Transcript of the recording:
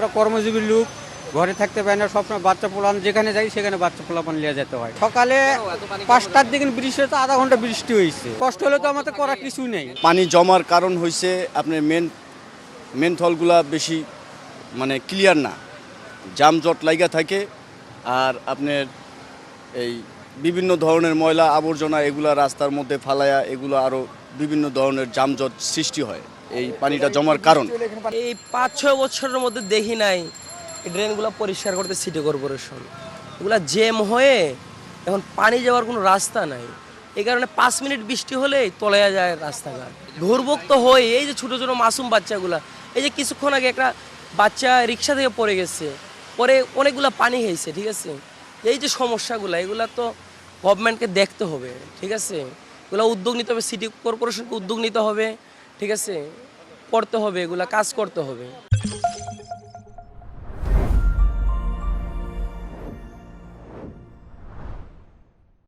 আমরা কর্মজীবী লোক, ঘরে থাকতে পারি না, সবসময় বাচ্চা পোলান যেখানে যাই সেখানে বাচ্চা পোলাপান নিয়ে যেতে হয়। সকালে 5টার দিকে বৃষ্টি হয়েছে, আধা ঘন্টা বৃষ্টি হয়েছে, কষ্ট হলে তো আমাদের করার কিছু নেই। পানি জমার কারণ হয়েছে আপনার মেন থলগুলা বেশি মানে ক্লিয়ার না, জামজট লাইগা থাকে। আর আপনার এই বিভিন্ন ধরনের ময়লা আবর্জনা এগুলা রাস্তার মধ্যে ফালায়া এগুলো আরও বিভিন্ন ধরনের জামজট সৃষ্টি হয় এই পানিটা জমার কারণ। এই 5-6 বছরের মধ্যে দেখি নাই এই ড্রেনগুলো পরিষ্কার করতে সিটি কর্পোরেশন। এগুলা জ্যাম হয়ে এখন পানি যাওয়ার কোনো রাস্তা নাই। এই কারণে 5 মিনিট বৃষ্টি হলেই তলায়া যায় রাস্তাঘাট। দুর্ভোগ হয় এই যে ছোটো ছোটো মাসুম বাচ্চাগুলা, এই যে কিছুক্ষণ আগে একটা বাচ্চা রিক্সা থেকে পড়ে গেছে, পরে অনেকগুলা পানি হয়েছে, ঠিক আছে। এই যে সমস্যাগুলো এগুলা তো গভর্নমেন্টকে দেখতে হবে, ঠিক আছে। এগুলো উদ্যোগ নিতে হবে, সিটি কর্পোরেশনকে উদ্যোগ নিতে হবে, ঠিক আছে, করতে হবে, এগুলা কাজ করতে হবে।